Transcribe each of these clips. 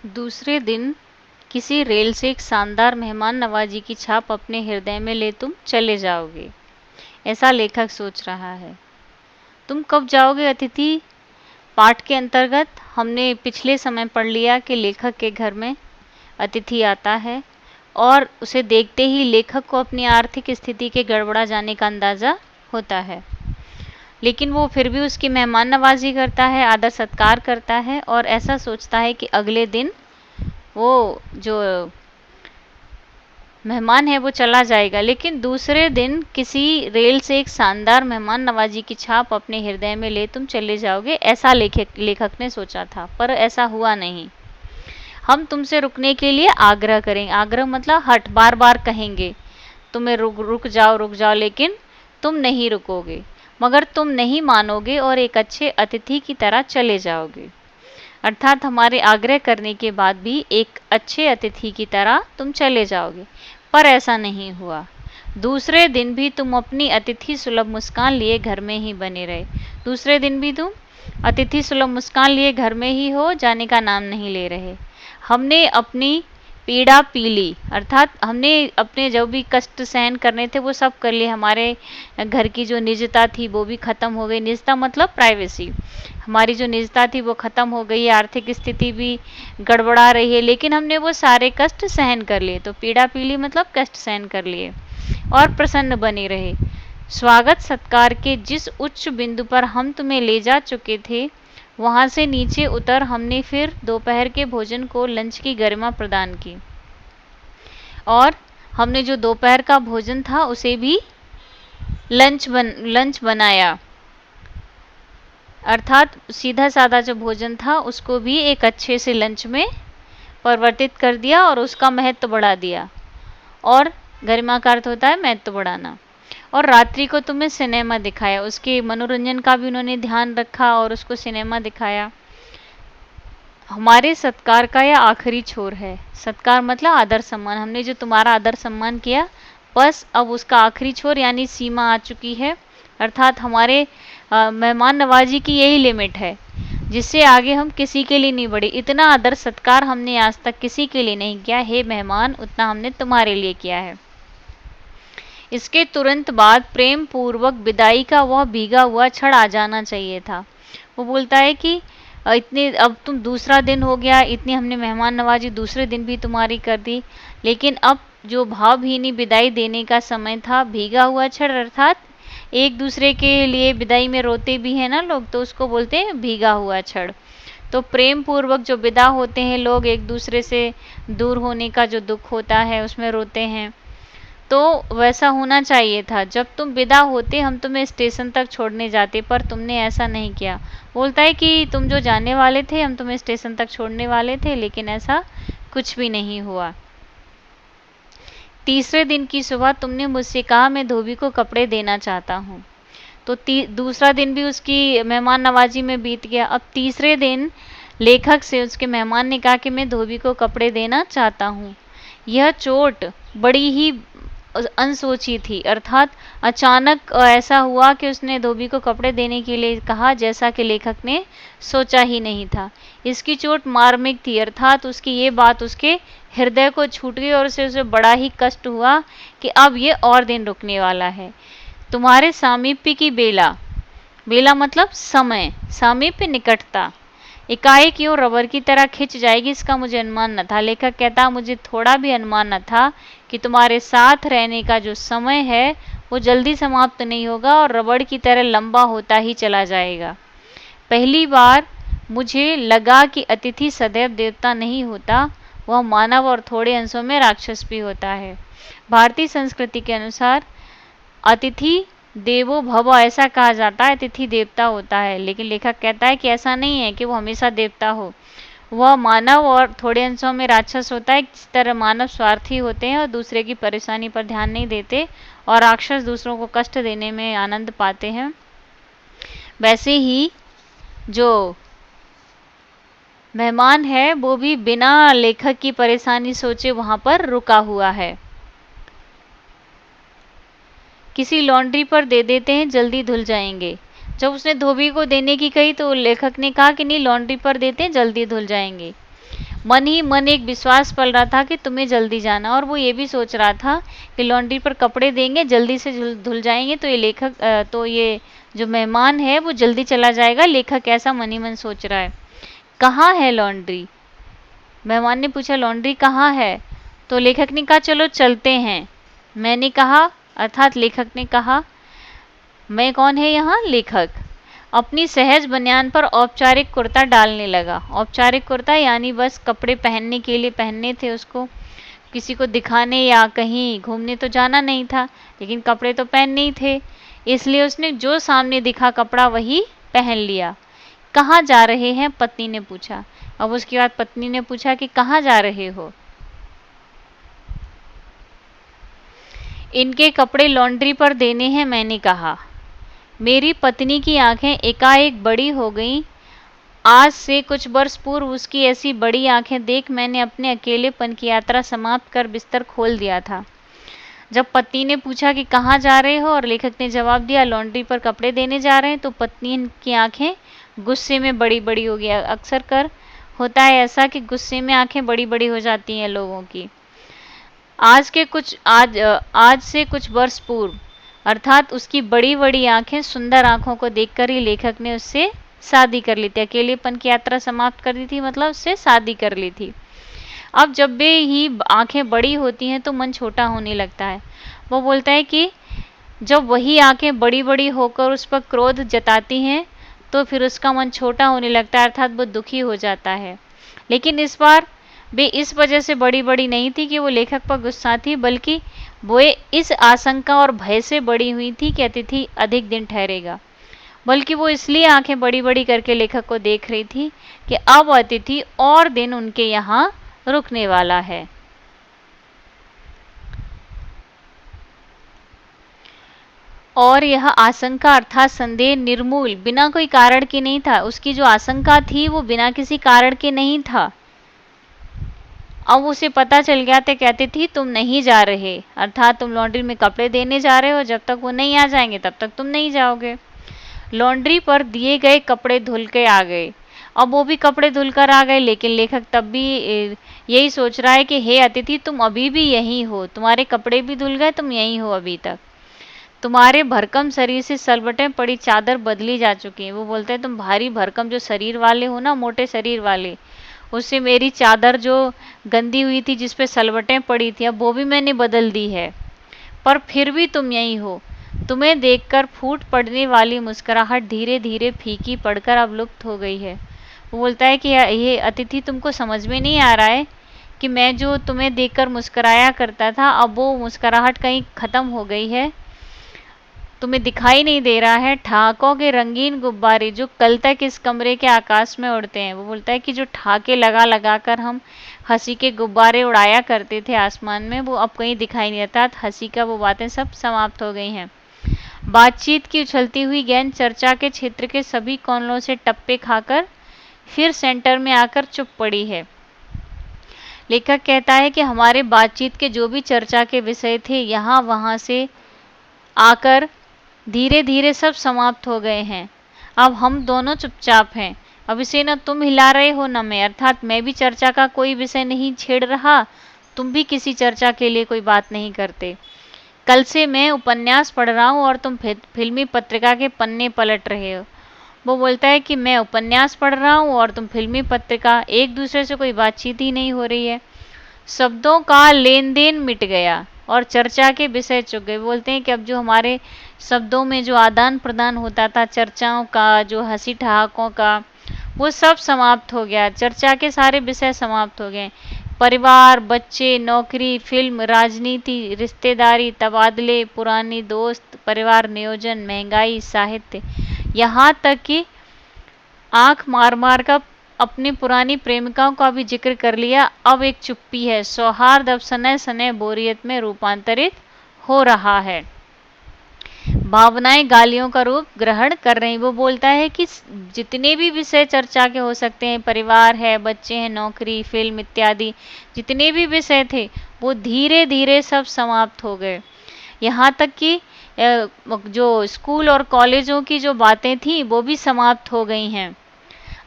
दूसरे दिन किसी रेल से एक शानदार मेहमान नवाजी की छाप अपने हृदय में ले तुम चले जाओगे, ऐसा लेखक सोच रहा है। तुम कब जाओगे अतिथि पाठ के अंतर्गत हमने पिछले समय पढ़ लिया कि लेखक के घर में अतिथि आता है और उसे देखते ही लेखक को अपनी आर्थिक स्थिति के गड़बड़ा जाने का अंदाज़ा होता है, लेकिन वो फिर भी उसकी मेहमान नवाजी करता है, आदर सत्कार करता है और ऐसा सोचता है कि अगले दिन वो जो मेहमान है वो चला जाएगा। लेकिन दूसरे दिन किसी रेल से एक शानदार मेहमान नवाजी की छाप अपने हृदय में ले तुम चले जाओगे, ऐसा लेखक ने सोचा था, पर ऐसा हुआ नहीं। हम तुमसे रुकने के लिए आग्रह करेंगे, आग्रह मतलब हट, बार बार कहेंगे तुम्हें रुक जाओ, लेकिन तुम नहीं रुकोगे, मगर तुम नहीं मानोगे और एक अच्छे अतिथि की तरह चले जाओगे। अर्थात हमारे आग्रह करने के बाद भी एक अच्छे अतिथि की तरह तुम चले जाओगे। पर ऐसा नहीं हुआ। दूसरे दिन भी तुम अपनी अतिथि सुलभ मुस्कान लिए घर में ही बने रहे। दूसरे दिन भी तुम अतिथि सुलभ मुस्कान लिए घर में ही हो, जाने का नाम नहीं ले रहे। हमने अपनी पीड़ा पी ली, अर्थात हमने अपने जो भी कष्ट सहन करने थे वो सब कर लिए। हमारे घर की जो निजता थी वो भी ख़त्म हो गई। निजता मतलब प्राइवेसी। हमारी जो निजता थी वो ख़त्म हो गई, आर्थिक स्थिति भी गड़बड़ा रही है, लेकिन हमने वो सारे कष्ट सहन कर लिए। तो पीड़ा पी ली मतलब कष्ट सहन कर लिए और प्रसन्न बने रहे। स्वागत सत्कार के जिस उच्च बिंदु पर हम तुम्हें ले जा चुके थे, वहाँ से नीचे उतर हमने फिर दोपहर के भोजन को लंच की गरिमा प्रदान की और हमने जो दोपहर का भोजन था उसे भी लंच बनाया, अर्थात सीधा साधा जो भोजन था उसको भी एक अच्छे से लंच में परिवर्तित कर दिया और उसका महत्व बढ़ा दिया। और गरिमा का अर्थ होता है महत्व बढ़ाना। और रात्रि को तुम्हें सिनेमा दिखाया, उसके मनोरंजन का भी उन्होंने ध्यान रखा और उसको सिनेमा दिखाया। हमारे सत्कार का यह आखिरी छोर है। सत्कार मतलब आदर सम्मान। हमने जो तुम्हारा आदर सम्मान किया, बस अब उसका आखिरी छोर यानी सीमा आ चुकी है। अर्थात हमारे मेहमान नवाजी की यही लिमिट है, जिससे आगे हम किसी के लिए नहीं बढ़े। इतना आदर सत्कार हमने आज तक किसी के लिए नहीं किया, हे मेहमान, उतना हमने तुम्हारे लिए किया है। इसके तुरंत बाद प्रेम पूर्वक विदाई का वह भीगा हुआ क्षण आ जाना चाहिए था। वो बोलता है कि इतने, अब तुम दूसरा दिन हो गया, इतनी हमने मेहमान नवाजी दूसरे दिन भी तुम्हारी कर दी, लेकिन अब जो भावभीनी विदाई देने का समय था, भीगा हुआ क्षण, अर्थात एक दूसरे के लिए विदाई में रोते भी हैं ना लोग, तो उसको बोलते हैं भीगा हुआ क्षण। तो प्रेम पूर्वक जो विदा होते हैं लोग, एक दूसरे से दूर होने का जो दुख होता है उसमें रोते हैं, तो वैसा होना चाहिए था। जब तुम विदा होते हम तुम्हें स्टेशन तक छोड़ने जाते, पर तुमने ऐसा नहीं किया। बोलता है कि तुम जो जाने वाले थे, हम तुम्हें स्टेशन तक छोड़ने वाले थे, लेकिन ऐसा कुछ भी नहीं हुआ। तीसरे दिन की सुबह तुमने मुझसे कहा मैं धोबी को कपड़े देना चाहता हूँ। तो दूसरा दिन भी उसकी मेहमान नवाजी में बीत गया। अब तीसरे दिन लेखक से उसके मेहमान ने कहा कि मैं धोबी को कपड़े देना चाहता हूँ। यह चोट बड़ी ही अनसोची थी, अर्थात अचानक ऐसा हुआ कि उसने धोबी को कपड़े देने के लिए कहा, जैसा कि लेखक ने सोचा ही नहीं था। इसकी चोट मार्मिक थी, अर्थात उसकी ये बात उसके हृदय को छूट गई और उसे बड़ा ही कष्ट हुआ कि अब ये और दिन रुकने वाला है। तुम्हारे सामीप्य की बेला, बेला मतलब समय, सामीप्य निकटता एकाएक यूं रबर की तरह खिंच जाएगी, इसका मुझे अनुमान न था। लेखक कहता मुझे थोड़ा भी अनुमान न था कि तुम्हारे साथ रहने का जो समय है वो जल्दी समाप्त नहीं होगा और रबड़ की तरह लंबा होता ही चला जाएगा। पहली बार मुझे लगा कि अतिथि सदैव देवता नहीं होता, वह मानव और थोड़े अंशों में राक्षस भी होता है। भारतीय संस्कृति के अनुसार अतिथि देवो भव ऐसा कहा जाता है, अतिथि देवता होता है, लेकिन लेखक कहता है कि ऐसा नहीं है कि वो हमेशा देवता हो। वह मानव और थोड़े अंशों में राक्षस होता है। किस तरह मानव स्वार्थी होते हैं और दूसरे की परेशानी पर ध्यान नहीं देते और राक्षस दूसरों को कष्ट देने में आनंद पाते हैं, वैसे ही जो मेहमान है वो भी बिना लेखक की परेशानी सोचे वहां पर रुका हुआ है। किसी लॉन्ड्री पर दे देते हैं, जल्दी धुल जाएंगे। जब उसने धोबी को देने की कही तो लेखक ने कहा कि नहीं, लॉन्ड्री पर देते हैं, जल्दी धुल जाएंगे। मन ही मन एक विश्वास पल रहा था कि तुम्हें जल्दी जाना, और वो ये भी सोच रहा था कि लॉन्ड्री पर कपड़े देंगे, जल्दी से धुल जाएंगे तो ये जो मेहमान है वो जल्दी चला जाएगा। लेखक ऐसा मन ही मन सोच रहा है। कहाँ है लॉन्ड्री? मेहमान ने पूछा, लॉन्ड्री कहाँ है? तो लेखक ने कहा, चलो चलते हैं। मैंने कहा, अर्थात लेखक ने कहा। मैं कौन है यहाँ? लेखक। अपनी सहज बनियान पर औपचारिक कुर्ता डालने लगा। औपचारिक कुर्ता यानी बस कपड़े पहनने के लिए पहनने थे उसको, किसी को दिखाने या कहीं घूमने तो जाना नहीं था, लेकिन कपड़े तो पहनने ही थे, इसलिए उसने जो सामने दिखा कपड़ा वही पहन लिया। कहाँ जा रहे हैं? पत्नी ने पूछा। अब उसके बाद पत्नी ने पूछा कि कहाँ जा रहे हो? इनके कपड़े लॉन्ड्री पर देने हैं, मैंने कहा। मेरी पत्नी की आंखें एकाएक बड़ी हो गईं। आज से कुछ वर्ष पूर्व उसकी ऐसी बड़ी आंखें देख मैंने अपने अकेलेपन की यात्रा समाप्त कर बिस्तर खोल दिया था। जब पत्नी ने पूछा कि कहाँ जा रहे हो और लेखक ने जवाब दिया लॉन्ड्री पर कपड़े देने जा रहे हैं, तो पत्नी की आंखें गुस्से में बड़ी बड़ी हो गया। अक्सर कर होता है ऐसा कि गुस्से में आंखें बड़ी बड़ी हो जाती हैं लोगों की। आज से कुछ वर्ष पूर्व, अर्थात उसकी बड़ी बड़ी आंखें, सुंदर आंखों को देखकर ही लेखक ने उससे शादी कर ली थी। अकेलेपन की यात्रा समाप्त कर दी थी, मतलब उससे शादी कर ली थी। अब जब भी आंखें बड़ी होती हैं तो मन छोटा होने लगता है। वो बोलता है कि जब वही आंखें बड़ी बड़ी होकर उस पर क्रोध जताती हैं तो फिर उसका मन छोटा होने लगता है, अर्थात वो दुखी हो जाता है। लेकिन इस बार वे इस वजह से बड़ी बड़ी नहीं थी कि वो लेखक पर गुस्सा थी, बल्कि वो इस आशंका और भय से बड़ी हुई थी कि अतिथि अधिक दिन ठहरेगा। बल्कि वो इसलिए आंखें बड़ी बड़ी करके लेखक को देख रही थी कि अब अतिथि और दिन उनके यहाँ रुकने वाला है। और यह आशंका अर्थात संदेह निर्मूल बिना कोई कारण के नहीं था। उसकी जो आशंका थी वो बिना किसी कारण के नहीं था। अब उसे पता चल गया था, कहती थी तुम नहीं जा रहे, अर्थात तुम लॉन्ड्री में कपड़े देने जा रहे हो, जब तक वो नहीं आ जाएंगे तब तक तुम नहीं जाओगे। लॉन्ड्री पर दिए गए कपड़े धुल के आ गए। अब वो भी कपड़े धुलकर आ गए, लेकिन लेखक तब भी यही सोच रहा है कि हे अतिथि, तुम अभी भी यहीं हो, तुम्हारे कपड़े भी धुल गए, तुम यहीं हो अभी तक। तुम्हारे भरकम शरीर से सलवटें पड़ी चादर बदली जा चुकी हैं। वो बोलते हैं तुम भारी भरकम जो शरीर वाले हो ना, मोटे शरीर वाले, उससे मेरी चादर जो गंदी हुई थी जिस पे सलवटें पड़ी थी, अब वो भी मैंने बदल दी है, पर फिर भी तुम यहीं हो। तुम्हें देखकर फूट पड़ने वाली मुस्कुराहट धीरे धीरे फीकी पड़कर अब लुप्त हो गई है। वो बोलता है कि ये अतिथि, तुमको समझ में नहीं आ रहा है कि मैं जो तुम्हें देखकर मुस्कुराया करता था, अब वो मुस्कुराहट कहीं ख़त्म हो गई है, तुम्हें दिखाई नहीं दे रहा है। ठहाकों के रंगीन गुब्बारे जो कल तक इस कमरे के आकाश में उड़ते हैं, वो बोलता है कि जो ठहाके लगा लगा कर हम हंसी के गुब्बारे उड़ाया करते थे आसमान में, वो अब कहीं दिखाई नहीं देता। हंसी का वो बातें सब समाप्त हो गई हैं। बातचीत की उछलती हुई गेंद चर्चा के क्षेत्र के सभी कोनों से टप्पे खाकर फिर सेंटर में आकर चुप पड़ी है। लेखक कहता है कि हमारे बातचीत के जो भी चर्चा के विषय थे, यहाँ वहाँ से आकर धीरे धीरे सब समाप्त हो गए हैं। अब हम दोनों चुपचाप हैं। अब इसे न तुम हिला रहे हो न मैं, अर्थात मैं भी चर्चा का कोई विषय नहीं छेड़ रहा, तुम भी किसी चर्चा के लिए कोई बात नहीं करते। कल से मैं उपन्यास पढ़ रहा हूँ और तुम फिल्मी पत्रिका के पन्ने पलट रहे हो। वो बोलता है कि मैं उपन्यास पढ़ रहा हूँ और तुम फिल्मी पत्रिका, एक दूसरे से कोई बातचीत ही नहीं हो रही है। शब्दों का लेन देन मिट गया और चर्चा के विषय चुक गए। बोलते हैं कि अब जो हमारे शब्दों में जो आदान प्रदान होता था, चर्चाओं का, जो हंसी ठहाकों का, वो सब समाप्त हो गया। चर्चा के सारे विषय समाप्त हो गए। परिवार, बच्चे, नौकरी, फिल्म, राजनीति, रिश्तेदारी, तबादले, पुरानी दोस्त, परिवार नियोजन, महंगाई, साहित्य, यहाँ तक कि आंख मार मार कर अपनी पुरानी प्रेमिकाओं का भी जिक्र कर लिया। अब एक चुप्पी है। सौहार्द अब सने सने बोरियत में रूपांतरित हो रहा है। भावनाएं गालियों का रूप ग्रहण कर रही। वो बोलता है कि जितने भी विषय चर्चा के हो सकते हैं, परिवार है, बच्चे हैं, नौकरी, फिल्म इत्यादि, जितने भी विषय थे वो धीरे धीरे सब समाप्त हो गए। यहाँ तक कि जो स्कूल और कॉलेजों की जो बातें थी वो भी समाप्त हो गई हैं।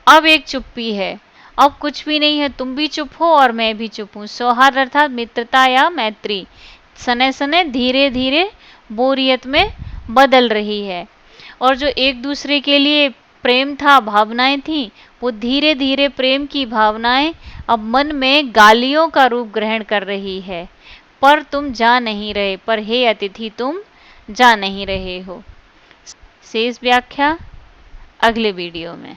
अब एक चुप्पी है। अब कुछ भी नहीं है, तुम भी चुप हो और मैं भी चुप हूँ। सौहार्द अर्थात मित्रता या मैत्री सने सने धीरे धीरे बोरियत में बदल रही है। और जो एक दूसरे के लिए प्रेम था, भावनाएं थी, वो धीरे धीरे प्रेम की भावनाएं अब मन में गालियों का रूप ग्रहण कर रही है। पर तुम जा नहीं रहे, पर हे अतिथि तुम जा नहीं रहे हो। शेष व्याख्या अगले वीडियो में।